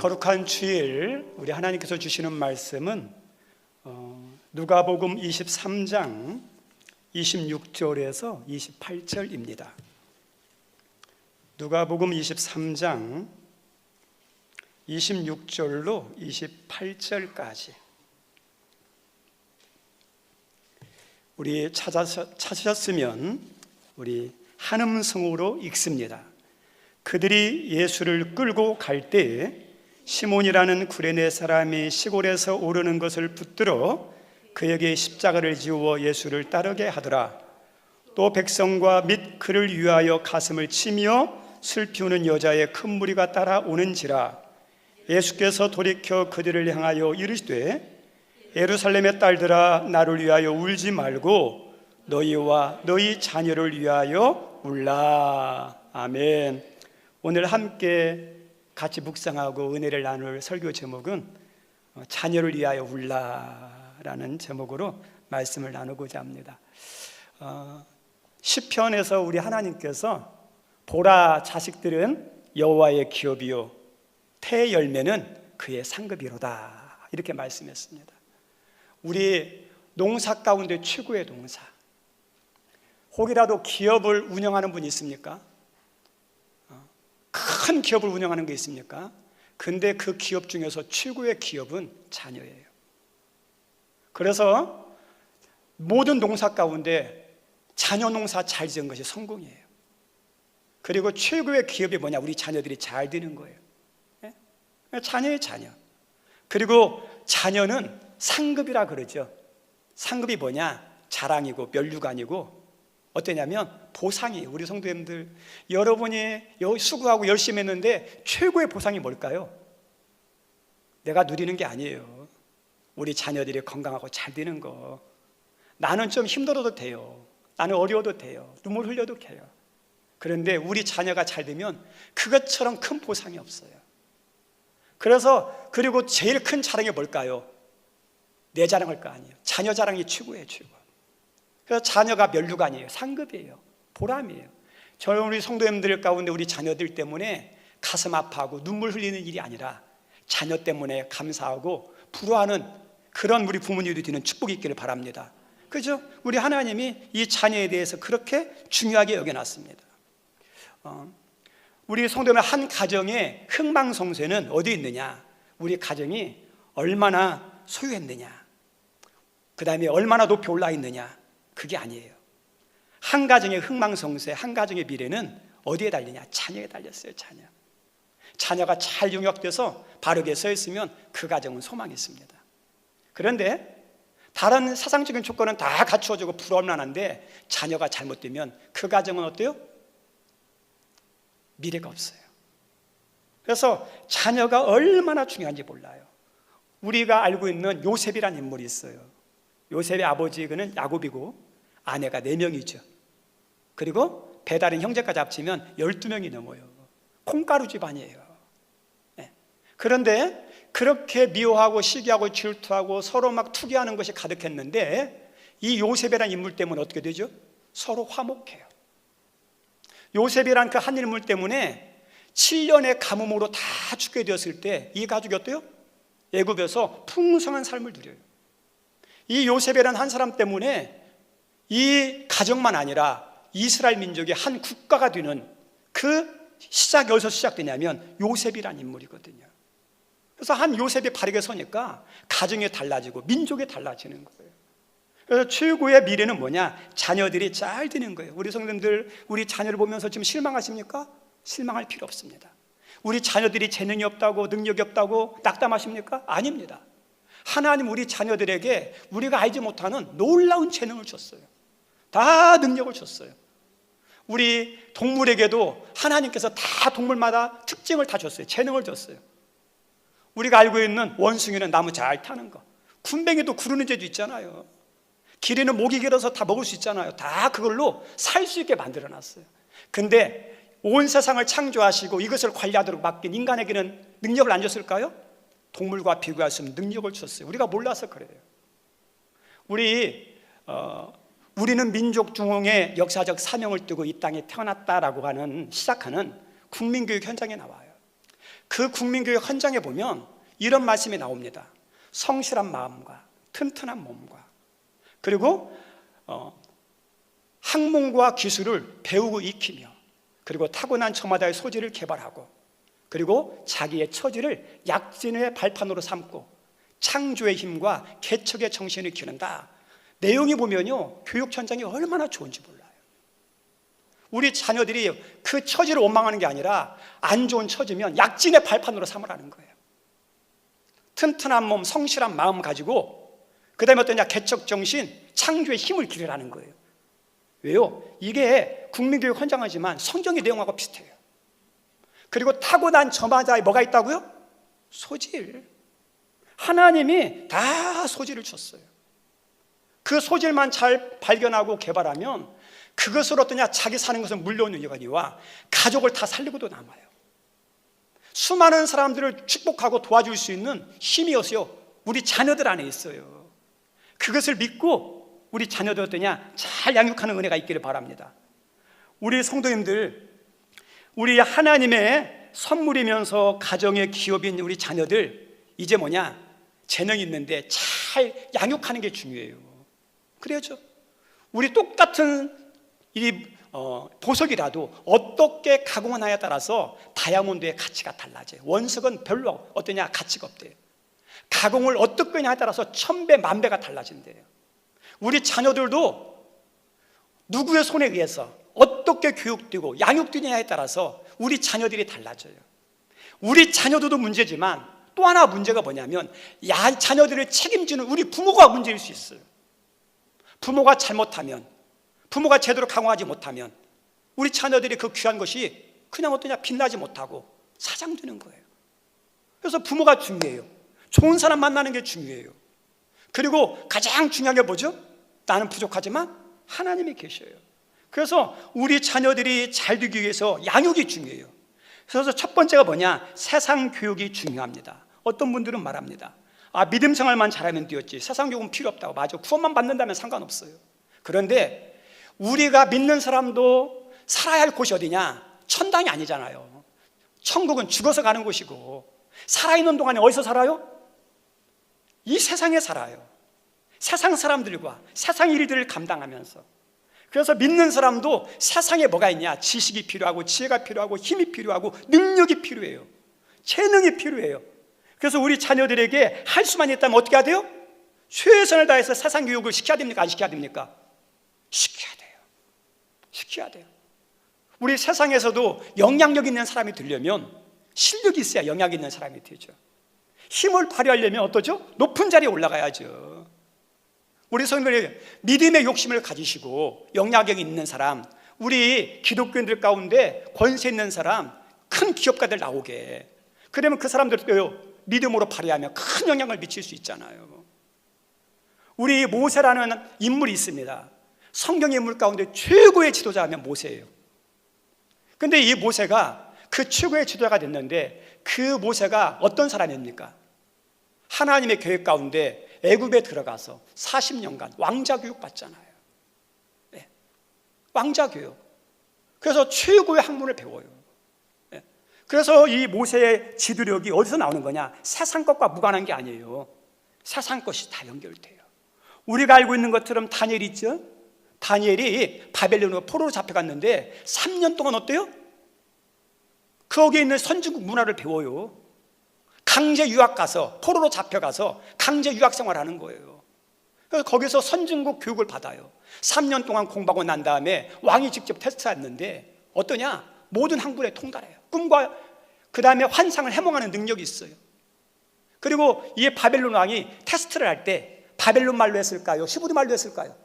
거룩한 주일 우리 하나님께서 주시는 말씀은 누가복음 23장 26절에서 28절입니다. 누가복음 23장 26절로 28절까지 우리 찾으셨으면 우리 한음성으로 읽습니다. 그들이 예수를 끌고 갈 때에 시몬이라는 구레네 사람이 시골에서 오르는 것을 붙들어 그에게 십자가를 지워 예수를 따르게 하더라. 또 백성과 및 그를 위하여 가슴을 치며 슬피 우는 여자의 큰 무리가 따라오는지라. 예수께서 돌이켜 그들을 향하여 이르시되 예루살렘의 딸들아, 나를 위하여 울지 말고 너희와 너희 자녀를 위하여 울라. 아멘. 오늘 함께 같이 묵상하고 은혜를 나눌 설교 제목은 자녀를 위하여 울라라는 제목으로 말씀을 나누고자 합니다. 시편에서 우리 하나님께서 보라, 자식들은 여호와의 기업이요 태 열매는 그의 상급이로다 이렇게 말씀했습니다. 우리 농사 가운데 최고의 농사, 혹이라도 기업을 운영하는 분이 있습니까? 큰 기업을 운영하는 게 있습니까? 근데 그 기업 중에서 최고의 기업은 자녀예요. 그래서 모든 농사 가운데 자녀 농사 잘 지은 것이 성공이에요. 그리고 최고의 기업이 뭐냐? 우리 자녀들이 잘 되는 거예요. 자녀의 자녀. 그리고 자녀는 상급이라 그러죠. 상급이 뭐냐? 자랑이고 면류가 아니고 어떠냐면 보상이에요. 우리 성도님들, 여러분이 수고하고 열심히 했는데 최고의 보상이 뭘까요? 내가 누리는 게 아니에요. 우리 자녀들이 건강하고 잘 되는 거. 나는 좀 힘들어도 돼요. 나는 어려워도 돼요. 눈물 흘려도 돼요. 그런데 우리 자녀가 잘 되면 그것처럼 큰 보상이 없어요. 그리고 제일 큰 자랑이 뭘까요? 내 자랑할 거 아니에요. 자녀 자랑이 최고예요, 최고. 그래서 자녀가 면류가 아니에요. 상급이에요. 보람이에요. 저는 우리 성도님들 가운데 우리 자녀들 때문에 가슴 아파하고 눈물 흘리는 일이 아니라 자녀 때문에 감사하고 부러워하는 그런 우리 부모님들이 되는 축복이 있기를 바랍니다. 그죠? 우리 하나님이 이 자녀에 대해서 그렇게 중요하게 여겨놨습니다. 우리 성도님의 한 가정의 흥망성쇠는 어디에 있느냐? 우리 가정이 얼마나 소유했느냐, 그 다음에 얼마나 높이 올라 있느냐, 그게 아니에요. 한 가정의 흥망성쇠, 한 가정의 미래는 어디에 달리냐? 자녀에 달렸어요. 자녀가 잘 용역돼서 바르게 서 있으면 그 가정은 소망이 있습니다. 그런데 다른 세상적인 조건은 다 갖추어지고 불원만한데 자녀가 잘못되면 그 가정은 어때요? 미래가 없어요. 그래서 자녀가 얼마나 중요한지 몰라요. 우리가 알고 있는 요셉이라는 인물이 있어요. 요셉의 아버지 그는 야곱이고 아내가 4명이죠. 그리고 배다른 형제까지 합치면 12명이 넘어요. 콩가루 집안이에요. 그런데 그렇게 미워하고 시기하고 질투하고 서로 막 투기하는 것이 가득했는데 이 요셉이라는 인물 때문에 어떻게 되죠? 서로 화목해요. 요셉이란 그 한 인물 때문에 7년의 가뭄으로 다 죽게 되었을 때 이 가족이 어때요? 애굽에서 풍성한 삶을 누려요. 이 요셉이라는 한 사람 때문에 이 가정만 아니라 이스라엘 민족의 한 국가가 되는 그 시작이 어디서 시작되냐면 요셉이라는 인물이거든요. 그래서 한 요셉이 바르게 서니까 가정이 달라지고 민족이 달라지는 거예요. 그래서 최고의 미래는 뭐냐? 자녀들이 잘 되는 거예요. 우리 성도님들, 우리 자녀를 보면서 지금 실망하십니까? 실망할 필요 없습니다. 우리 자녀들이 재능이 없다고, 능력이 없다고 낙담하십니까? 아닙니다. 하나님 우리 자녀들에게 우리가 알지 못하는 놀라운 재능을 줬어요. 다 능력을 줬어요. 우리 동물에게도 하나님께서 다 동물마다 특징을 다 줬어요. 재능을 줬어요. 우리가 알고 있는 원숭이는 나무 잘 타는 거, 군뱅이도 구르는 재주 있잖아요. 기린은 목이 길어서 다 먹을 수 있잖아요. 다 그걸로 살 수 있게 만들어놨어요. 근데 온 세상을 창조하시고 이것을 관리하도록 맡긴 인간에게는 능력을 안 줬을까요? 동물과 비교할 수 없는 능력을 줬어요. 우리가 몰라서 그래요. 우리는 민족 중흥의 역사적 사명을 띠고 이 땅에 태어났다라고 하는 시작하는 국민교육 현장에 나와요. 그 국민교육 헌장에 보면 이런 말씀이 나옵니다. 성실한 마음과 튼튼한 몸과 그리고 학문과 기술을 배우고 익히며 그리고 타고난 저마다의 소질을 개발하고 그리고 자기의 처지를 약진의 발판으로 삼고 창조의 힘과 개척의 정신을 기른다. 내용이 보면요, 교육 현장이 얼마나 좋은지 몰라요. 우리 자녀들이 그 처지를 원망하는 게 아니라 안 좋은 처지면 약진의 발판으로 삼으라는 거예요. 튼튼한 몸, 성실한 마음 가지고 그 다음에 어떠냐, 개척 정신, 창조의 힘을 기르라는 거예요. 왜요? 이게 국민교육 헌장하지만 성경의 내용하고 비슷해요. 그리고 타고난 저마다에 뭐가 있다고요? 소질. 하나님이 다 소질을 줬어요. 그 소질만 잘 발견하고 개발하면 그것을 어떠냐, 자기 사는 것은 물려오는 여가니와 가족을 다 살리고도 남아요. 수많은 사람들을 축복하고 도와줄 수 있는 힘이었어요. 우리 자녀들 안에 있어요. 그것을 믿고 우리 자녀들 어떠냐, 잘 양육하는 은혜가 있기를 바랍니다. 우리 성도님들, 우리 하나님의 선물이면서 가정의 기업인 우리 자녀들, 이제 뭐냐, 재능이 있는데 잘 양육하는 게 중요해요. 그래야죠. 우리 똑같은 이 보석이라도 어떻게 가공하냐에 따라서 다이아몬드의 가치가 달라져요. 원석은 별로 어떠냐, 가치가 없대요. 가공을 어떻게 하냐에 따라서 1000배, 10,000배가 달라진대요. 우리 자녀들도 누구의 손에 의해서 어떻게 교육되고 양육되느냐에 따라서 우리 자녀들이 달라져요. 우리 자녀들도 문제지만 또 하나 문제가 뭐냐면 자녀들을 책임지는 우리 부모가 문제일 수 있어요. 부모가 잘못하면, 부모가 제대로 강화하지 못하면 우리 자녀들이 그 귀한 것이 그냥 어떠냐, 빛나지 못하고 사장되는 거예요. 그래서 부모가 중요해요. 좋은 사람 만나는 게 중요해요. 그리고 가장 중요한 게 뭐죠? 나는 부족하지만 하나님이 계셔요. 그래서 우리 자녀들이 잘 되기 위해서 양육이 중요해요. 그래서 첫 번째가 뭐냐, 세상 교육이 중요합니다. 어떤 분들은 말합니다. 믿음 생활만 잘하면 되었지, 세상 교육은 필요 없다고. 맞아, 구원만 받는다면 상관없어요. 그런데 우리가 믿는 사람도 살아야 할 곳이 어디냐? 천당이 아니잖아요. 천국은 죽어서 가는 곳이고, 살아있는 동안에 어디서 살아요? 이 세상에 살아요. 세상 사람들과 세상 일들을 감당하면서. 그래서 믿는 사람도 세상에 뭐가 있냐? 지식이 필요하고 지혜가 필요하고 힘이 필요하고 능력이 필요해요. 재능이 필요해요. 그래서 우리 자녀들에게 할 수만 있다면 어떻게 해야 돼요? 최선을 다해서 세상 교육을 시켜야 됩니까? 안 시켜야 됩니까? 시켜야 돼요. 시켜야 돼요. 우리 세상에서도 영향력 있는 사람이 되려면 실력이 있어야 영향 있는 사람이 되죠. 힘을 발휘하려면 어떠죠? 높은 자리에 올라가야죠. 우리 성도들이 믿음의 욕심을 가지시고 영향력 있는 사람, 우리 기독교인들 가운데 권세 있는 사람, 큰 기업가들 나오게, 그러면 그 사람들도요, 믿음으로 발휘하면 큰 영향을 미칠 수 있잖아요. 우리 모세라는 인물이 있습니다. 성경 인물 가운데 최고의 지도자 하면 모세예요. 근데 이 모세가 그 최고의 지도자가 됐는데, 그 모세가 어떤 사람입니까? 하나님의 계획 가운데 애굽에 들어가서 40년간 왕자 교육 받잖아요. 네. 왕자 교육. 그래서 최고의 학문을 배워요. 네. 그래서 이 모세의 지도력이 어디서 나오는 거냐? 세상 것과 무관한 게 아니에요. 세상 것이 다 연결돼요. 우리가 알고 있는 것처럼 다니엘이 있죠? 다니엘이 바벨론으로 포로로 잡혀갔는데 3년 동안 어때요? 거기에 있는 선진국 문화를 배워요. 강제 유학 가서, 포로로 잡혀가서 강제 유학 생활하는 거예요. 그래서 거기서 선진국 교육을 받아요. 3년 동안 공부하고 난 다음에 왕이 직접 테스트했는데 어떠냐? 모든 학문에 통달해요. 꿈과 그 다음에 환상을 해몽하는 능력이 있어요. 그리고 이 바벨론 왕이 테스트를 할 때 바벨론 말로 했을까요? 히브리 말로 했을까요?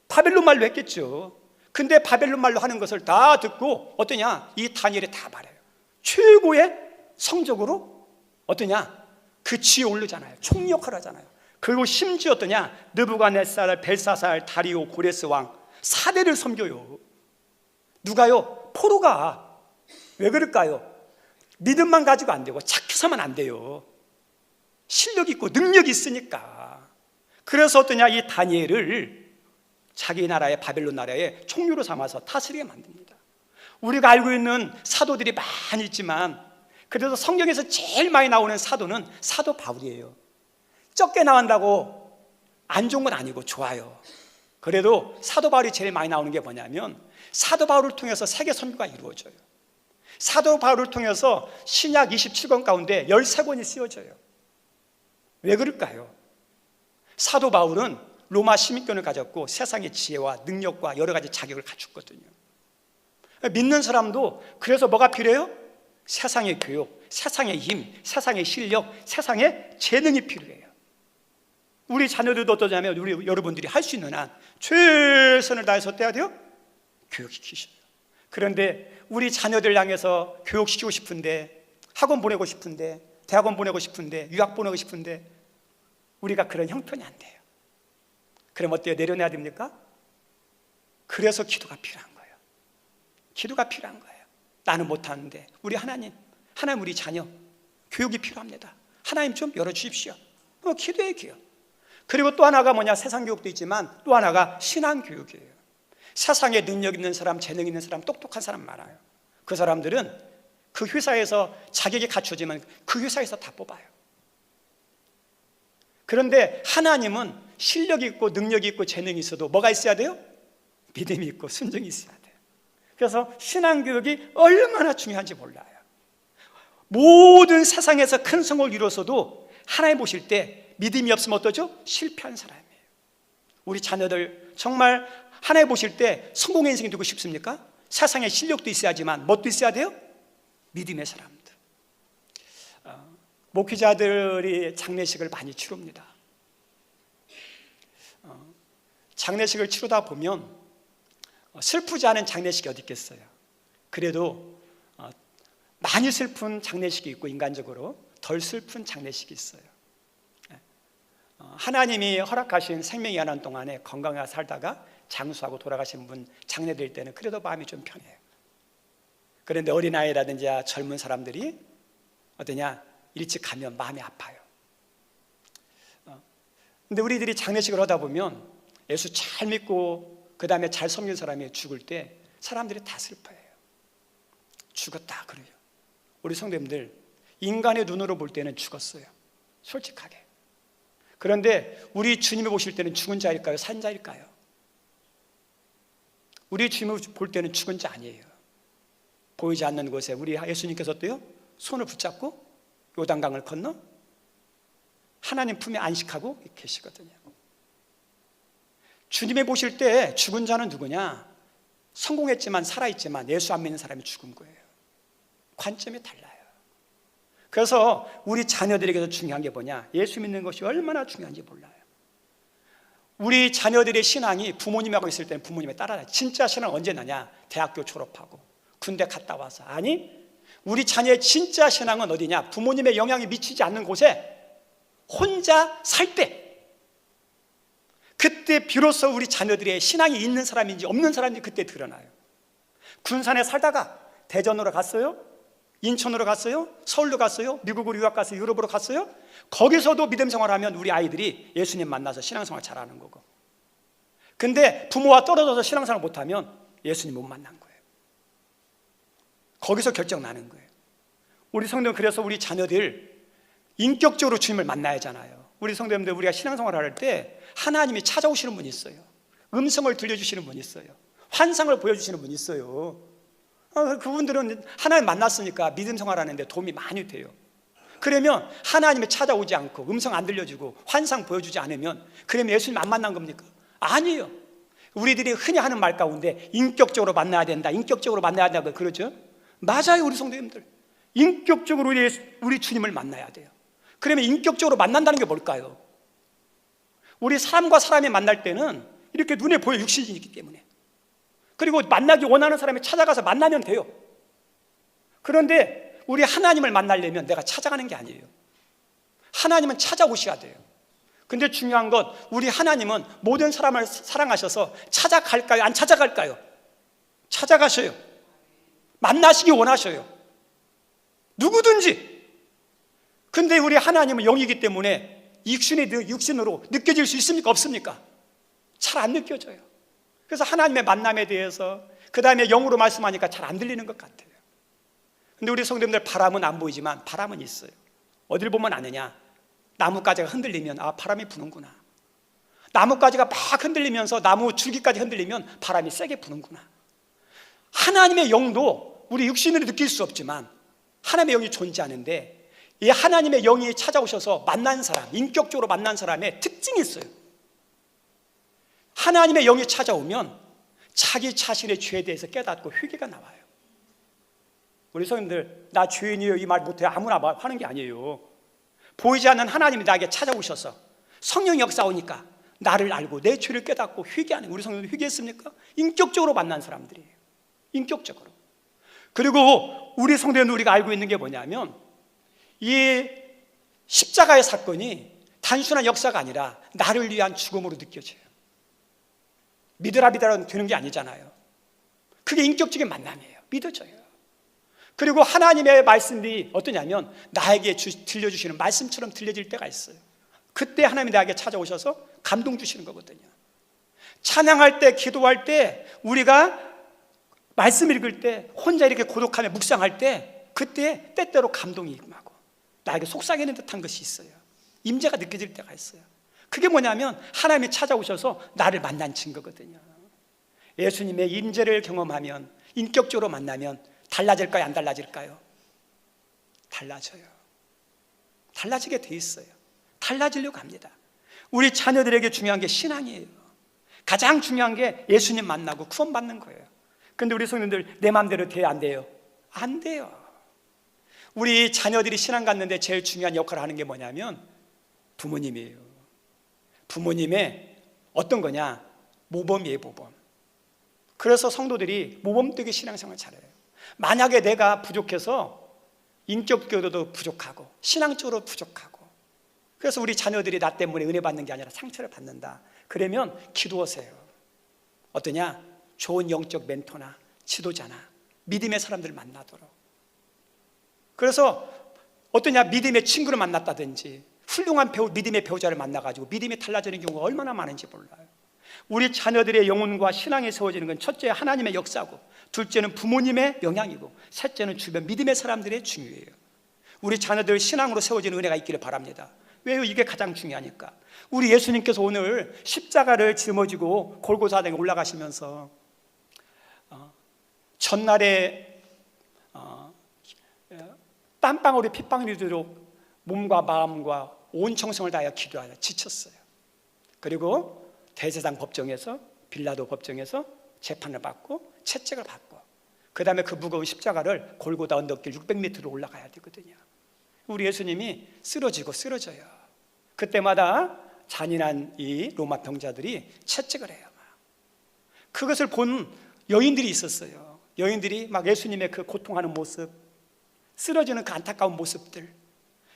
바벨론 말로 했겠죠. 근데 바벨론 말로 하는 것을 다 듣고 어떠냐? 이 다니엘이 다 말해요. 최고의 성적으로 어떠냐? 그 지에 오르잖아요. 총리 역할을 하잖아요. 그리고 심지어 어떠냐? 느부갓네살, 벨사살, 다리오, 고레스 왕 4대를 섬겨요. 누가요? 포로가. 왜 그럴까요? 믿음만 가지고 안 되고 착해서만 안 돼요. 실력이 있고 능력이 있으니까. 그래서 어떠냐? 이 다니엘을 자기 나라의 바벨론 나라의 총리로 삼아서 다스리게 만듭니다. 우리가 알고 있는 사도들이 많이 있지만 그래서 성경에서 제일 많이 나오는 사도는 사도 바울이에요. 적게 나온다고 안 좋은 건 아니고 좋아요. 그래도 사도 바울이 제일 많이 나오는 게 뭐냐면 사도 바울을 통해서 세계 선교가 이루어져요. 사도 바울을 통해서 신약 27권 가운데 13권이 쓰여져요. 왜 그럴까요? 사도 바울은 로마 시민권을 가졌고 세상의 지혜와 능력과 여러 가지 자격을 갖췄거든요. 믿는 사람도 그래서 뭐가 필요해요? 세상의 교육, 세상의 힘, 세상의 실력, 세상의 재능이 필요해요. 우리 자녀들도 어떠냐면 우리 여러분들이 할 수 있는 한 최선을 다해서 떼야 돼요? 교육시키셔요. 그런데 우리 자녀들 향해서 교육시키고 싶은데, 학원 보내고 싶은데, 대학원 보내고 싶은데, 유학 보내고 싶은데 우리가 그런 형편이 안 돼요. 그럼 어때요? 내려놔야 됩니까? 그래서 기도가 필요한 거예요. 기도가 필요한 거예요. 나는 못하는데 우리 하나님 우리 자녀 교육이 필요합니다. 하나님 좀 열어주십시오. 기도의 기요. 그리고 또 하나가 뭐냐? 세상 교육도 있지만 또 하나가 신앙 교육이에요. 세상에 능력 있는 사람, 재능 있는 사람, 똑똑한 사람 많아요. 그 사람들은 그 회사에서 자격이 갖춰지면 그 회사에서 다 뽑아요. 그런데 하나님은 실력이 있고 능력이 있고 재능이 있어도 뭐가 있어야 돼요? 믿음이 있고 순종이 있어야 돼요. 그래서 신앙교육이 얼마나 중요한지 몰라요. 모든 세상에서 큰 성공을 이루어서도 하나님 보실 때 믿음이 없으면 어떠죠? 실패한 사람이에요. 우리 자녀들 정말 하나님 보실 때 성공의 인생이 되고 싶습니까? 세상에 실력도 있어야지만 뭣도 있어야 돼요? 믿음의 사람들. 목회자들이 장례식을 많이 치릅니다. 장례식을 치르다 보면 슬프지 않은 장례식이 어디 있겠어요. 그래도 많이 슬픈 장례식이 있고 인간적으로 덜 슬픈 장례식이 있어요. 하나님이 허락하신 생명이 하는 동안에 건강하게 살다가 장수하고 돌아가신 분 장례될 때는 그래도 마음이 좀 편해요. 그런데 어린아이라든지 젊은 사람들이 어떠냐? 일찍 가면 마음이 아파요. 근데 우리들이 장례식을 하다 보면 예수 잘 믿고 그 다음에 잘 섬긴 사람이 죽을 때 사람들이 다 슬퍼해요. 죽었다 그래요. 우리 성도님들 인간의 눈으로 볼 때는 죽었어요. 솔직하게. 그런데 우리 주님이 보실 때는 죽은 자일까요? 산 자일까요? 우리 주님을 볼 때는 죽은 자 아니에요. 보이지 않는 곳에 우리 예수님께서 또요 손을 붙잡고 요단강을 건너 하나님 품에 안식하고 계시거든요. 주님이 보실 때 죽은 자는 누구냐? 성공했지만 살아있지만 예수 안 믿는 사람이 죽은 거예요. 관점이 달라요. 그래서 우리 자녀들에게도 중요한 게 뭐냐? 예수 믿는 것이 얼마나 중요한지 몰라요. 우리 자녀들의 신앙이 부모님하고 있을 때는 부모님에 따라요. 진짜 신앙은 언제 나냐? 대학교 졸업하고 군대 갔다 와서. 아니, 우리 자녀의 진짜 신앙은 어디냐? 부모님의 영향이 미치지 않는 곳에 혼자 살 때, 그때 비로소 우리 자녀들의 신앙이 있는 사람인지 없는 사람인지 그때 드러나요. 군산에 살다가 대전으로 갔어요? 인천으로 갔어요? 서울로 갔어요? 미국으로 유학 갔어요? 유럽으로 갔어요? 거기서도 믿음 생활하면 우리 아이들이 예수님 만나서 신앙생활 잘하는 거고, 근데 부모와 떨어져서 신앙생활 못하면 예수님 못 만난 거예요. 거기서 결정 나는 거예요. 우리 성도는 그래서 우리 자녀들 인격적으로 주님을 만나야 하잖아요. 우리 성도님들 우리가 신앙생활을 할 때 하나님이 찾아오시는 분이 있어요. 음성을 들려주시는 분이 있어요. 환상을 보여주시는 분이 있어요. 그분들은 하나님 만났으니까 믿음 생활하는데 도움이 많이 돼요. 그러면 하나님이 찾아오지 않고 음성 안 들려주고 환상 보여주지 않으면 그러면 예수님 안 만난 겁니까? 아니에요. 우리들이 흔히 하는 말 가운데 인격적으로 만나야 된다, 인격적으로 만나야 된다 그러죠? 맞아요. 우리 성도님들 인격적으로 우리 주님을 만나야 돼요. 그러면 인격적으로 만난다는 게 뭘까요? 우리 사람과 사람이 만날 때는 이렇게 눈에 보여 육신이 있기 때문에, 그리고 만나기 원하는 사람이 찾아가서 만나면 돼요. 그런데 우리 하나님을 만나려면 내가 찾아가는 게 아니에요. 하나님은 찾아오셔야 돼요. 근데 중요한 건 우리 하나님은 모든 사람을 사랑하셔서 찾아갈까요? 안 찾아갈까요? 찾아가셔요. 만나시기 원하셔요. 누구든지. 근데 우리 하나님은 영이기 때문에 육신으로 느껴질 수 있습니까? 없습니까? 잘 안 느껴져요. 그래서 하나님의 만남에 대해서 그 다음에 영으로 말씀하니까 잘 안 들리는 것 같아요. 근데 우리 성도님들 바람은 안 보이지만 바람은 있어요. 어딜 보면 아느냐? 나뭇가지가 흔들리면 아, 바람이 부는구나. 나뭇가지가 막 흔들리면서 나무 줄기까지 흔들리면 바람이 세게 부는구나. 하나님의 영도 우리 육신으로 느낄 수 없지만 하나님의 영이 존재하는데, 이 하나님의 영이 찾아오셔서 만난 사람, 인격적으로 만난 사람의 특징이 있어요. 하나님의 영이 찾아오면 자기 자신의 죄에 대해서 깨닫고 회개가 나와요. 우리 성도님들, 나 죄인이에요 이 말 못해요. 아무나 하는 게 아니에요. 보이지 않는 하나님이 나에게 찾아오셔서 성령 역사 오니까 나를 알고 내 죄를 깨닫고 회개하는, 우리 성도님들 회개했습니까? 인격적으로 만난 사람들이에요. 인격적으로. 그리고 우리 성도님들 우리가 알고 있는 게 뭐냐면, 이 십자가의 사건이 단순한 역사가 아니라 나를 위한 죽음으로 느껴져요. 믿으라 되는 게 아니잖아요. 그게 인격적인 만남이에요. 믿어져요. 그리고 하나님의 말씀이 어떠냐면 나에게 들려주시는 말씀처럼 들려질 때가 있어요. 그때 하나님이 나에게 찾아오셔서 감동 주시는 거거든요. 찬양할 때, 기도할 때, 우리가 말씀 읽을 때, 혼자 이렇게 고독하며 묵상할 때, 그때 때때로 감동이 임하고 나에게 속삭이는 듯한 것이 있어요. 임재가 느껴질 때가 있어요. 그게 뭐냐면 하나님이 찾아오셔서 나를 만난 증거거든요. 예수님의 임재를 경험하면, 인격적으로 만나면 달라질까요? 안 달라질까요? 달라져요. 달라지게 돼 있어요. 달라지려고 합니다. 우리 자녀들에게 중요한 게 신앙이에요. 가장 중요한 게 예수님 만나고 구원받는 거예요. 그런데 우리 성도님들 내 마음대로 돼요? 안 돼요? 안 돼요. 우리 자녀들이 신앙 갖는데 제일 중요한 역할을 하는 게 뭐냐면 부모님이에요. 부모님의 어떤 거냐? 모범이에요, 모범. 그래서 성도들이 모범되게 신앙생활 잘해요. 만약에 내가 부족해서 인격적으로도 부족하고 신앙적으로 부족하고, 그래서 우리 자녀들이 나 때문에 은혜 받는 게 아니라 상처를 받는다, 그러면 기도하세요. 어떠냐? 좋은 영적 멘토나 지도자나 믿음의 사람들을 만나도록. 그래서 어떠냐? 믿음의 친구를 만났다든지 훌륭한 믿음의 배우자를 만나가지고 믿음이 달라지는 경우가 얼마나 많은지 몰라요. 우리 자녀들의 영혼과 신앙이 세워지는 건 첫째 하나님의 역사고, 둘째는 부모님의 영향이고, 셋째는 주변 믿음의 사람들의 중요해요. 우리 자녀들 신앙으로 세워지는 은혜가 있기를 바랍니다. 왜요? 이게 가장 중요하니까. 우리 예수님께서 오늘 십자가를 짊어지고 골고사에 올라가시면서 전날에 땀방울이 핏방울이 되도록 몸과 마음과 온 정성을 다하여 기도하여 지쳤어요. 그리고 대제사장 법정에서, 빌라도 법정에서 재판을 받고 채찍을 받고, 그 다음에 그 무거운 십자가를 골고다 언덕길 600m로 올라가야 되거든요. 우리 예수님이 쓰러져요. 그때마다 잔인한 이 로마 병자들이 채찍을 해요. 그것을 본 여인들이 있었어요. 여인들이 막 예수님의 그 고통하는 모습, 쓰러지는 그 안타까운 모습들,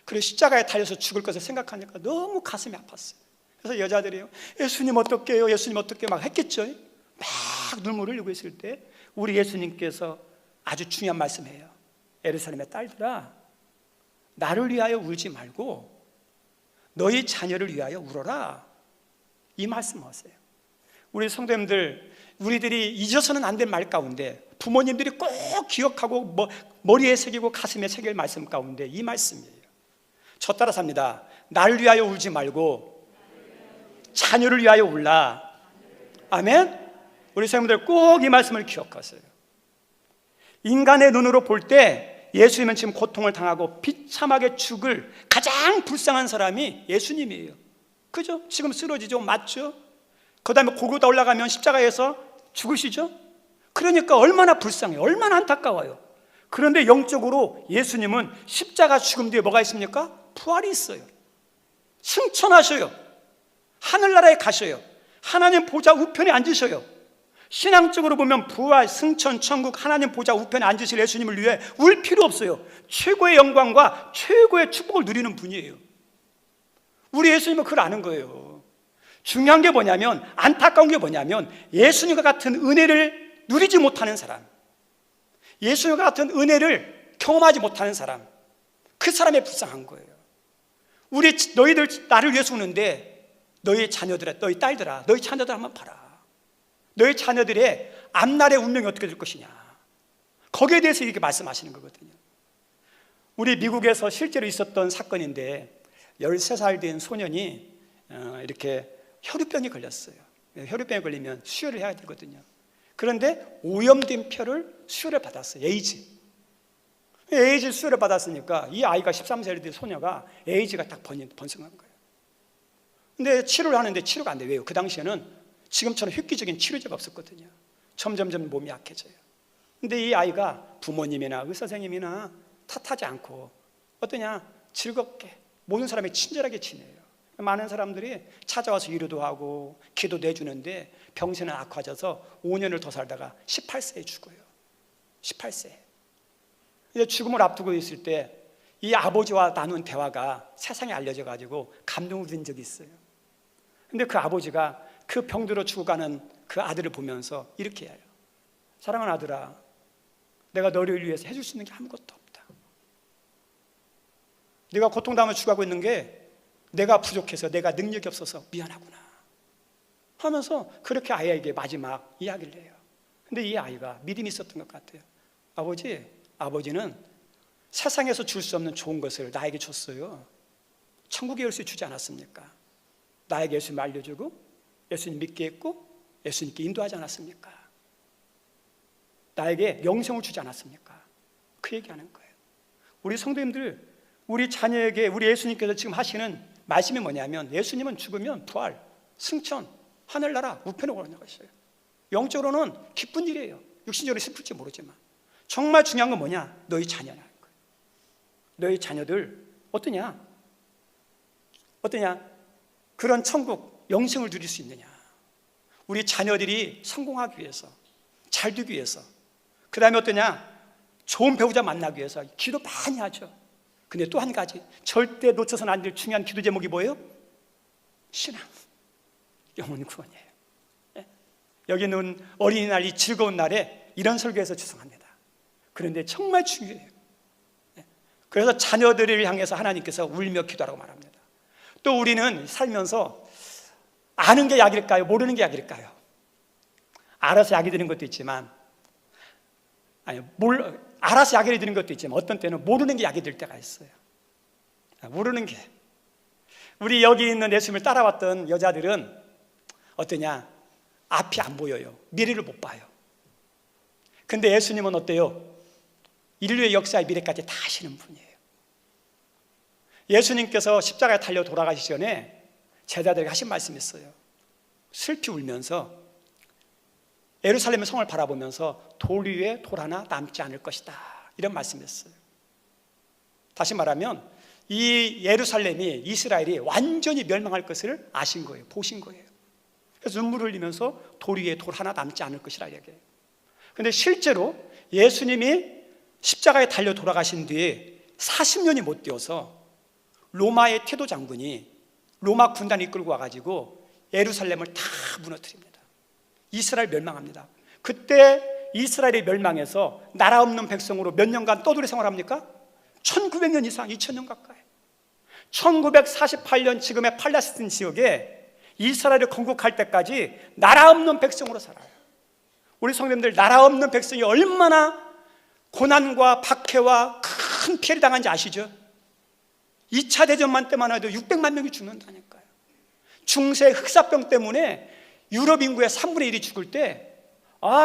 그리고 십자가에 달려서 죽을 것을 생각하니까 너무 가슴이 아팠어요. 그래서 여자들이요, 예수님 어떡해요? 예수님 어떡해요? 막 했겠죠. 막 눈물을 흘리고 있을 때 우리 예수님께서 아주 중요한 말씀이에요. 예루살렘의 딸들아, 나를 위하여 울지 말고 너희 자녀를 위하여 울어라, 이 말씀하세요. 우리 성도님들, 우리들이 잊어서는 안 될 말 가운데, 부모님들이 꼭 기억하고 머리에 새기고 가슴에 새길 말씀 가운데 이 말씀이에요. 저 따라 삽니다. 나를 위하여 울지 말고 자녀를 위하여 울라. 아멘. 우리 성도님들 꼭 이 말씀을 기억하세요. 인간의 눈으로 볼 때 예수님은 지금 고통을 당하고 비참하게 죽을 가장 불쌍한 사람이 예수님이에요. 그죠? 지금 쓰러지죠? 맞죠? 그 다음에 골고다 올라가면 십자가에서 죽으시죠? 그러니까 얼마나 불쌍해요. 얼마나 안타까워요. 그런데 영적으로 예수님은 십자가 죽음 뒤에 뭐가 있습니까? 부활이 있어요. 승천하셔요. 하늘나라에 가셔요. 하나님 보좌 우편에 앉으셔요. 신앙적으로 보면 부활, 승천, 천국, 하나님 보좌 우편에 앉으실 예수님을 위해 울 필요 없어요. 최고의 영광과 최고의 축복을 누리는 분이에요. 우리 예수님은 그걸 아는 거예요. 중요한 게 뭐냐면, 안타까운 게 뭐냐면, 예수님과 같은 은혜를 누리지 못하는 사람, 예수님과 같은 은혜를 경험하지 못하는 사람, 그 사람이 불쌍한 거예요. 너희들 나를 위해서 우는데 너희 자녀들아, 너희 딸들아, 너희 자녀들 한번 봐라. 너희 자녀들의 앞날의 운명이 어떻게 될 것이냐, 거기에 대해서 이렇게 말씀하시는 거거든요. 우리 미국에서 실제로 있었던 사건인데 13살 된 소년이 이렇게 혈우병에 걸렸어요. 혈우병에 걸리면 수혈을 해야 되거든요. 그런데 오염된 폐를 수혈을 받았어요. 에이즈 수혈을 받았으니까 이 아이가 13살 된 소녀가 에이즈가 딱 번성한 거예요. 근데 치료를 하는데 치료가 안 돼요. 왜요? 그 당시에는 지금처럼 획기적인 치료제가 없었거든요. 점점점 몸이 약해져요. 근데 이 아이가 부모님이나 의사 선생님이나 탓하지 않고 어떠냐? 즐겁게 모든 사람이 친절하게 지내요. 많은 사람들이 찾아와서 위로도 하고 기도도 해주는데 병세는 악화져서 5년을 더 살다가 18세에 죽어요. 18세. 이제 죽음을 앞두고 있을 때 이 아버지와 나눈 대화가 세상에 알려져 가지고 감동을 받은 적이 있어요. 근데 그 아버지가 그 병들어 죽어가는 그 아들을 보면서 이렇게 해요. 사랑하는 아들아, 내가 너를 위해서 해줄 수 있는 게 아무것도 없다. 네가 고통당하며 죽어가고 있는 게 내가 부족해서, 내가 능력이 없어서 미안하구나 하면서 그렇게 아이에게 마지막 이야기를 해요. 근데 이 아이가 믿음이 있었던 것 같아요. 아버지는 세상에서 줄 수 없는 좋은 것을 나에게 줬어요. 천국의 열쇠 주지 않았습니까? 나에게 예수님 알려주고 예수님 믿게 했고 예수님께 인도하지 않았습니까? 나에게 영생을 주지 않았습니까? 그 얘기하는 거예요. 우리 성도님들, 우리 자녀에게 우리 예수님께서 지금 하시는 말씀이 뭐냐면, 예수님은 죽으면 부활, 승천, 하늘나라 우편에 올라가셨어요. 영적으로는 기쁜 일이에요. 육신적으로 슬플지 모르지만 정말 중요한 건 뭐냐? 너희 자녀라는 거예요. 너희 자녀들 어떠냐? 그런 천국 영생을 누릴 수 있느냐? 우리 자녀들이 성공하기 위해서, 잘 되기 위해서, 그 다음에 어떠냐? 좋은 배우자 만나기 위해서 기도 많이 하죠. 근데 또 한 가지 절대 놓쳐서는 안 될 중요한 기도 제목이 뭐예요? 신앙, 영혼 구원이에요. 여기는 어린이날 이 즐거운 날에 이런 설교에서 죄송합니다. 그런데 정말 중요해요. 그래서 자녀들을 향해서 하나님께서 울며 기도하라고 말합니다. 또 우리는 살면서 아는 게 약일까요? 모르는 게 약일까요? 알아서 약이 되는 것도 있지만, 알아서 약이 되는 것도 있지만 어떤 때는 모르는 게 약이 될 때가 있어요. 모르는 게, 우리 여기 있는 예수님을 따라왔던 여자들은 어떠냐? 앞이 안 보여요. 미래를 못 봐요. 근데 예수님은 어때요? 인류의 역사의 미래까지 다 아시는 분이에요. 예수님께서 십자가에 달려 돌아가시기 전에 제자들에게 하신 말씀이 있어요. 슬피 울면서 예루살렘의 성을 바라보면서 돌 위에 돌 하나 남지 않을 것이다, 이런 말씀이었어요. 다시 말하면 이 예루살렘이, 이스라엘이 완전히 멸망할 것을 아신 거예요. 보신 거예요. 그래서 눈물을 흘리면서 돌 위에 돌 하나 남지 않을 것이라 얘기해요. 그런데 실제로 예수님이 십자가에 달려 돌아가신 뒤에 40년이 못 되어서 로마의 테도 장군이 로마 군단을 이끌고 와가지고 예루살렘을 다 무너뜨립니다. 이스라엘 멸망합니다. 그때 이스라엘이 멸망해서 나라 없는 백성으로 몇 년간 떠돌이 생활합니까? 1900년 이상, 2000년 가까이. 1948년 지금의 팔레스틴 지역에 이스라엘을 건국할 때까지 나라 없는 백성으로 살아요. 우리 성도님들, 나라 없는 백성이 얼마나 고난과 박해와 큰 피해를 당한지 아시죠? 2차 대전만 때만 해도 600만 명이 죽는다니까요. 중세 흑사병 때문에 유럽 인구의 3분의 1이 죽을 때,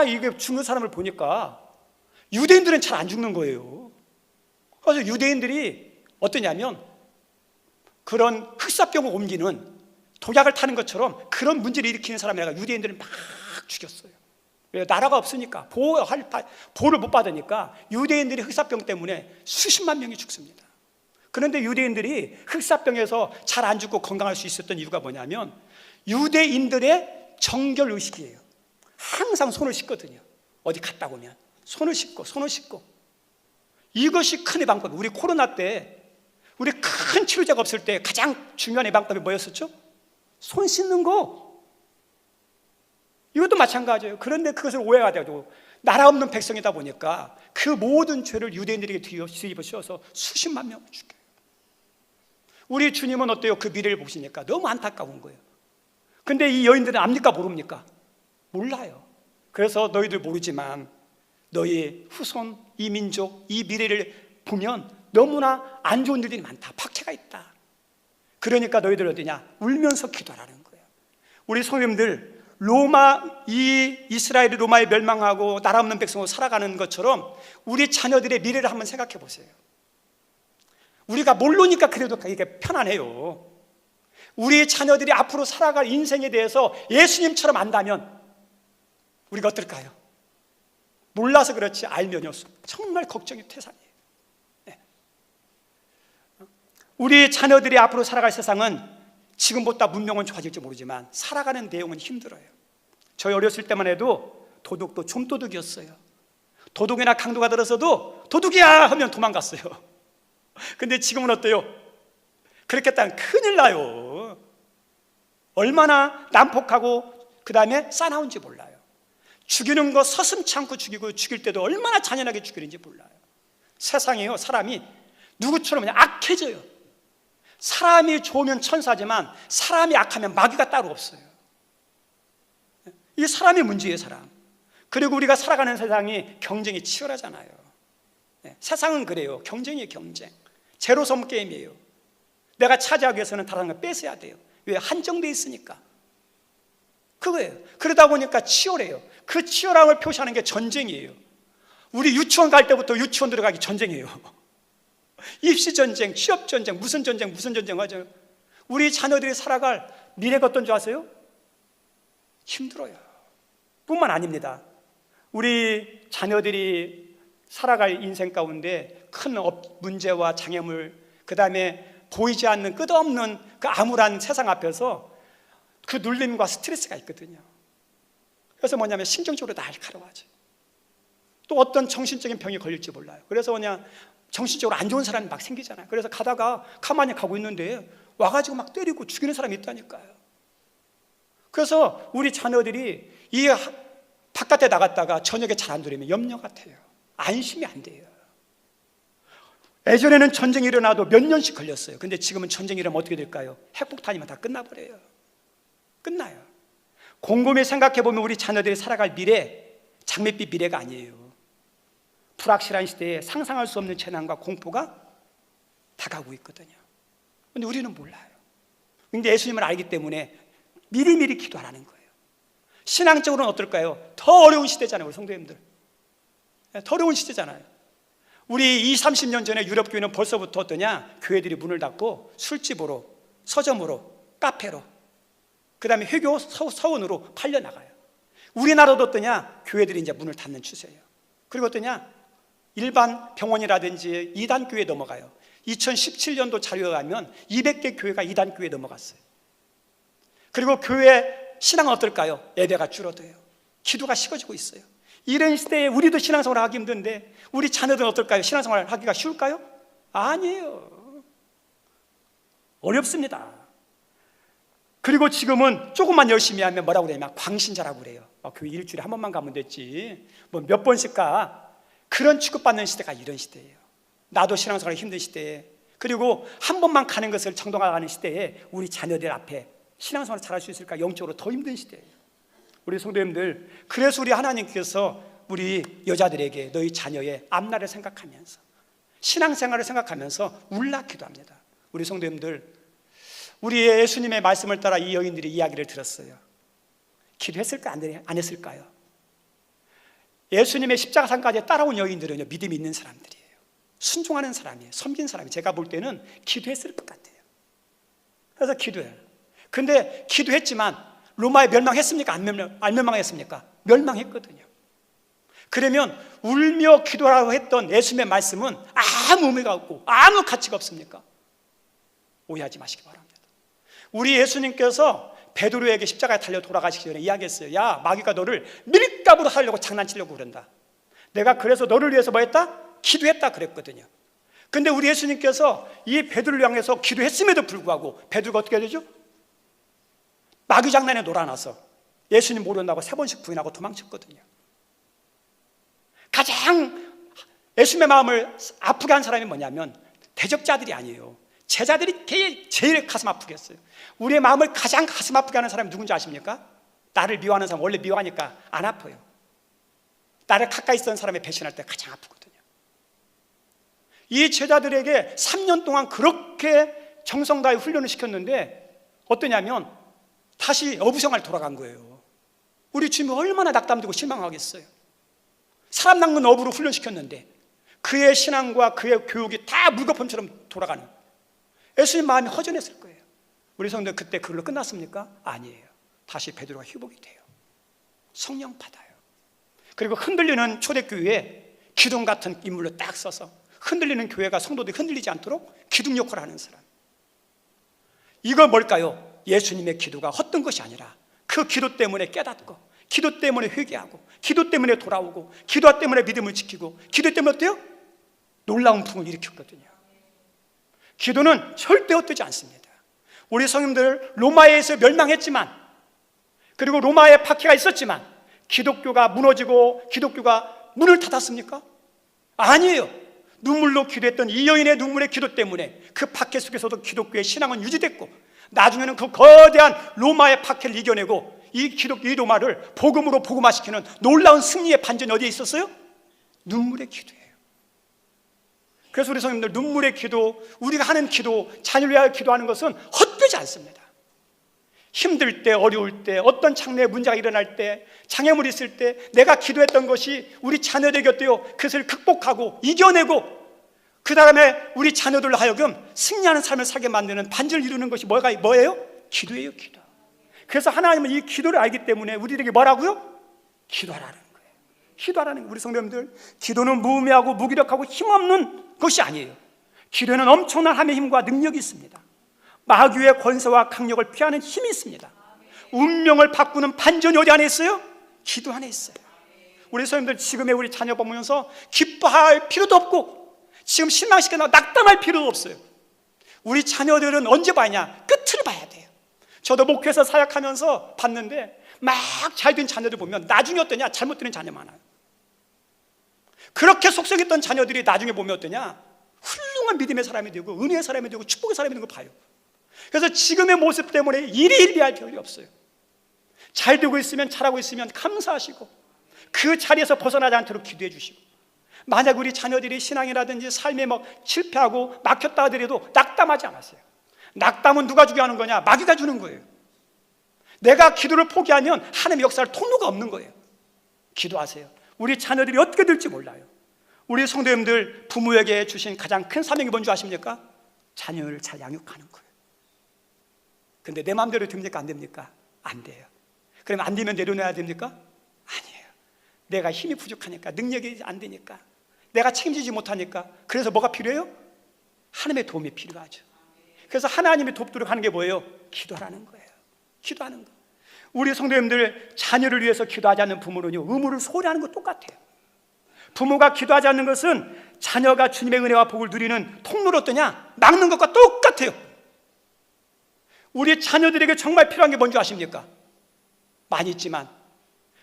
이게 죽는 사람을 보니까 유대인들은 잘 안 죽는 거예요. 그래서 유대인들이 어떠냐면 그런 흑사병을 옮기는 독약을 타는 것처럼 그런 문제를 일으키는 사람에다가 유대인들을 막 죽였어요. 나라가 없으니까, 보호를 못 받으니까 유대인들이 흑사병 때문에 수십만 명이 죽습니다. 그런데 유대인들이 흑사병에서 잘 안 죽고 건강할 수 있었던 이유가 뭐냐면 유대인들의 정결의식이에요. 항상 손을 씻거든요. 어디 갔다 오면 손을 씻고. 이것이 큰 예방법. 우리 코로나 때, 우리 큰 치료제가 없을 때 가장 중요한 예방법이 뭐였었죠? 손 씻는 거. 이것도 마찬가지예요. 그런데 그것을 오해가 되고 나라 없는 백성이다 보니까 그 모든 죄를 유대인들에게 뒤집어 씌워서 수십만 명을 죽여요. 우리 주님은 어때요? 그 미래를 보시니까 너무 안타까운 거예요. 근데 이 여인들은 압니까 모릅니까? 몰라요. 그래서 너희들 모르지만 너희 후손, 이 민족, 이 미래를 보면 너무나 안 좋은 일들이 많다. 박해가 있다. 그러니까 너희들 어디냐? 울면서 기도하라는 거예요. 우리 성도님들, 이스라엘이 로마에 멸망하고 나라 없는 백성으로 살아가는 것처럼 우리 자녀들의 미래를 한번 생각해 보세요. 우리가 모르니까 그래도 이게 편안해요. 우리 자녀들이 앞으로 살아갈 인생에 대해서 예수님처럼 안다면 우리가 어떨까요? 몰라서 그렇지 알면요 정말 걱정이 태산이에요. 네. 우리 자녀들이 앞으로 살아갈 세상은 지금보다 문명은 좋아질지 모르지만 살아가는 내용은 힘들어요. 저희 어렸을 때만 해도 도둑도 좀도둑이었어요. 도둑이나 강도가 들어서도 도둑이야 하면 도망갔어요. 근데 지금은 어때요? 그렇게 했다면 큰일 나요. 얼마나 난폭하고 그 다음에 싸나운지 몰라요. 죽이는 거 서슴지 않고 죽이고, 죽일 때도 얼마나 잔인하게 죽이는지 몰라요. 세상에요, 사람이 누구처럼 그냥 악해져요. 사람이 좋으면 천사지만 사람이 악하면 마귀가 따로 없어요. 이 사람이 문제예요, 사람. 그리고 우리가 살아가는 세상이 경쟁이 치열하잖아요. 세상은 그래요. 경쟁이에요, 경쟁. 제로섬 게임이에요. 내가 차지하기 위해서는 다른 걸 뺏어야 돼요. 왜? 한정돼 있으니까. 그거예요. 그러다 보니까 치열해요. 그 치열함을 표시하는 게 전쟁이에요. 우리 유치원 갈 때부터 유치원 들어가기 전쟁이에요. 입시 전쟁, 취업 전쟁, 무슨 전쟁 하죠. 우리 자녀들이 살아갈 미래가 어떤 줄 아세요? 힘들어요. 뿐만 아닙니다. 우리 자녀들이 살아갈 인생 가운데 큰 문제와 장애물, 그 다음에 보이지 않는 끝없는 그 암울한 세상 앞에서 그 눌림과 스트레스가 있거든요. 그래서 뭐냐면 신경적으로 날카로워져. 또 어떤 정신적인 병이 걸릴지 몰라요. 그래서 그냥 정신적으로 안 좋은 사람이 막 생기잖아요. 그래서 가다가 가만히 가고 있는데 와가지고 막 때리고 죽이는 사람이 있다니까요. 그래서 우리 자녀들이 이 바깥에 나갔다가 저녁에 잘 안 들으면 염려 같아요. 안심이 안 돼요. 예전에는 전쟁이 일어나도 몇 년씩 걸렸어요. 근데 지금은 전쟁이 일어나면 어떻게 될까요? 핵폭탄이면 다 끝나버려요. 끝나요. 곰곰이 생각해보면 우리 자녀들이 살아갈 미래, 장밋빛 미래가 아니에요. 불확실한 시대에 상상할 수 없는 재난과 공포가 다가오고 있거든요. 근데 우리는 몰라요. 근데 예수님을 알기 때문에 미리미리 기도하라는 거예요. 신앙적으로는 어떨까요? 더 어려운 시대잖아요, 우리 성도님들. 더 어려운 시대잖아요. 우리 20, 30년 전에 유럽 교회는 벌써부터 어떠냐? 교회들이 문을 닫고 술집으로, 서점으로, 카페로, 그 다음에 회교 서원으로 팔려나가요. 우리나라도 어떠냐? 교회들이 이제 문을 닫는 추세예요. 그리고 어떠냐? 일반 병원이라든지 이단 교회에 넘어가요. 2017년도 자료에 가면 200개 교회가 이단 교회에 넘어갔어요. 그리고 교회 신앙은 어떨까요? 예배가 줄어들어요. 기도가 식어지고 있어요. 이런 시대에 우리도 신앙생활을 하기 힘든데 우리 자녀들은 어떨까요? 신앙생활을 하기가 쉬울까요? 아니에요. 어렵습니다. 그리고 지금은 조금만 열심히 하면 뭐라고 그래요? 막 광신자라고 그래요. 교회 일주일에 한 번만 가면 됐지 뭐 몇 번씩 가. 그런 취급받는 시대가 이런 시대예요. 나도 신앙생활이 힘든 시대에, 그리고 한 번만 가는 것을 정당화하는 시대에 우리 자녀들 앞에 신앙생활을 잘할 수 있을까? 영적으로 더 힘든 시대예요. 우리 성도님들, 그래서 우리 하나님께서 우리 여자들에게 너희 자녀의 앞날을 생각하면서 신앙생활을 생각하면서 울라 기도합니다. 우리 성도님들, 우리 예수님의 말씀을 따라 이 여인들이 이야기를 들었어요. 기도했을까? 안 했을까요? 예수님의 십자가상까지 따라온 여인들은요, 믿음이 있는 사람들이에요. 순종하는 사람이에요. 섬긴 사람이에요. 제가 볼 때는 기도했을 것 같아요. 그래서 기도해요. 근데 기도했지만 로마에 멸망했습니까? 안 멸망했습니까? 멸망했거든요. 그러면 울며 기도하라고 했던 예수님의 말씀은 아무 의미가 없고 아무 가치가 없습니까? 오해하지 마시기 바랍니다. 우리 예수님께서 베드로에게 십자가에 달려 돌아가시기 전에 이야기했어요. 야, 마귀가 너를 밀가부로 하려고 장난치려고 그런다. 내가 그래서 너를 위해서 뭐 했다? 기도했다 그랬거든요. 근데 우리 예수님께서 이 베드로를 향해서 기도했음에도 불구하고 베드로가 어떻게 되죠? 마귀 장난에 놀아나서 예수님 모른다고 3번씩 부인하고 도망쳤거든요. 가장 예수님의 마음을 아프게 한 사람이 뭐냐면 대적자들이 아니에요. 제자들이 제일 가슴 아프게 했어요. 우리의 마음을 가장 가슴 아프게 하는 사람이 누군지 아십니까? 나를 미워하는 사람, 원래 미워하니까 안 아파요. 나를 가까이 있던 사람의 배신할 때 가장 아프거든요. 이 제자들에게 3년 동안 그렇게 정성 다해 훈련을 시켰는데 어떠냐면 다시 어부생활 돌아간 거예요. 우리 주님이 얼마나 낙담되고 실망하겠어요. 사람 낚는 어부로 훈련시켰는데 그의 신앙과 그의 교육이 다 물거품처럼 돌아가는, 예수님 마음이 허전했을 거예요. 우리 성도들 그때 그걸로 끝났습니까? 아니에요. 다시 베드로가 회복이 돼요. 성령 받아요. 그리고 흔들리는 초대교회에 기둥 같은 인물로 딱 서서 흔들리는 교회가 성도들이 흔들리지 않도록 기둥 역할을 하는 사람. 이거 뭘까요? 예수님의 기도가 헛된 것이 아니라 그 기도 때문에 깨닫고, 기도 때문에 회개하고, 기도 때문에 돌아오고, 기도 때문에 믿음을 지키고, 기도 때문에 어때요? 놀라운 풍을 일으켰거든요. 기도는 절대 헛되지 않습니다. 우리 성님들 로마에서 멸망했지만, 그리고 로마에 박해가 있었지만 기독교가 무너지고 기독교가 문을 닫았습니까? 아니에요. 눈물로 기도했던 이 여인의 눈물의 기도 때문에 그 박해 속에서도 기독교의 신앙은 유지됐고, 나중에는 그 거대한 로마의 박해를 이겨내고 이 로마를 복음으로 복음화시키는 놀라운 승리의 반전이 어디에 있었어요? 눈물의 기도예요. 그래서 우리 성님들 눈물의 기도, 우리가 하는 기도, 자녀를 위하여 기도하는 것은 헛되지 않습니다. 힘들 때, 어려울 때, 어떤 장래에 문제가 일어날 때, 장애물이 있을 때 내가 기도했던 것이 우리 자녀들 곁에요 그것을 극복하고 이겨내고, 그 다음에 우리 자녀들로 하여금 승리하는 삶을 살게 만드는 반전을 이루는 것이 뭐예요? 기도예요, 기도. 그래서 하나님은 이 기도를 알기 때문에 우리에게 뭐라고요? 기도하라는 거예요. 기도하라는 거예요. 우리 성도님들, 기도는 무의미하고 무기력하고 힘없는 것이 아니에요. 기도에는 엄청난 하나님의 힘과 능력이 있습니다. 마귀의 권세와 강력을 피하는 힘이 있습니다. 운명을 바꾸는 반전이 어디 안에 있어요? 기도 안에 있어요. 우리 성도님들, 지금의 우리 자녀 보면서 기뻐할 필요도 없고 지금 실망시켜서 낙담할 필요도 없어요. 우리 자녀들은 언제 봐야? 끝을 봐야 돼요. 저도 목회에서 사역하면서 봤는데 막 잘된 자녀들 보면 나중에 어떠냐? 잘못되는 자녀 많아요. 그렇게 속썩였던 자녀들이 나중에 보면 어떠냐? 훌륭한 믿음의 사람이 되고 은혜의 사람이 되고 축복의 사람이 되는 걸 봐요. 그래서 지금의 모습 때문에 일희일비할 필요가 없어요. 잘 되고 있으면, 잘하고 있으면 감사하시고 그 자리에서 벗어나지 않도록 기도해 주시고, 만약 우리 자녀들이 신앙이라든지 삶에 막 실패하고 막혔다 하더라도 낙담하지 않았어요. 낙담은 누가 주게 하는 거냐? 마귀가 주는 거예요. 내가 기도를 포기하면 하나님의 역사할 통로가 없는 거예요. 기도하세요. 우리 자녀들이 어떻게 될지 몰라요. 우리 성도님들, 부모에게 주신 가장 큰 사명이 뭔지 아십니까? 자녀를 잘 양육하는 거예요. 근데 내 마음대로 됩니까? 안 됩니까? 안 돼요. 그러면 안 되면 내려놔야 됩니까? 아니에요. 내가 힘이 부족하니까, 능력이 안 되니까, 내가 책임지지 못하니까. 그래서 뭐가 필요해요? 하나님의 도움이 필요하죠. 그래서 하나님이 돕도록 하는 게 뭐예요? 기도하라는 거예요. 기도하는 거. 우리 성도님들, 자녀를 위해서 기도하지 않는 부모는요, 의무를 소홀히 하는 거 똑같아요. 부모가 기도하지 않는 것은 자녀가 주님의 은혜와 복을 누리는 통로로 어떠냐? 막는 것과 똑같아요. 우리 자녀들에게 정말 필요한 게 뭔지 아십니까? 많이 있지만,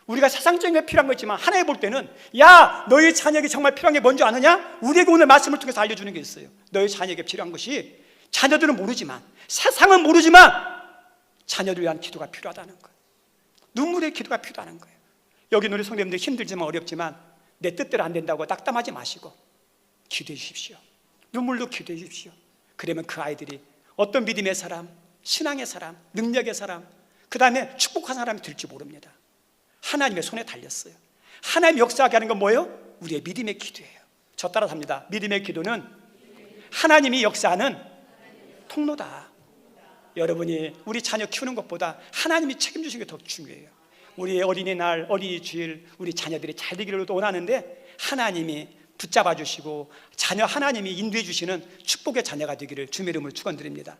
우리가 세상적인 게 필요한 거 있지만 하나님 볼 때는, 야, 너희 자녀에게 정말 필요한 게 뭔지 아느냐? 우리에게 오늘 말씀을 통해서 알려주는 게 있어요. 너희 자녀에게 필요한 것이, 자녀들은 모르지만, 세상은 모르지만 자녀들 위한 기도가 필요하다는 거예요. 눈물의 기도가 필요하다는 거예요. 여기 우리 성도님들 힘들지만 어렵지만 내 뜻대로 안 된다고 낙담하지 마시고 기도해 주십시오. 눈물로 기도해 주십시오. 그러면 그 아이들이 어떤 믿음의 사람, 신앙의 사람, 능력의 사람, 그 다음에 축복한 사람이 될지 모릅니다. 하나님의 손에 달렸어요. 하나님 역사하게 하는 건 뭐예요? 우리의 믿음의 기도예요. 저 따라 합니다. 믿음의 기도는 하나님이 역사하는 통로다. 여러분이 우리 자녀 키우는 것보다 하나님이 책임지시는 게 더 중요해요. 우리의 어린이날, 어린이 주일, 우리 자녀들이 잘 되기를 원하는데 하나님이 붙잡아 주시고 자녀 하나님이 인도해 주시는 축복의 자녀가 되기를 주님의 이름으로 축원드립니다.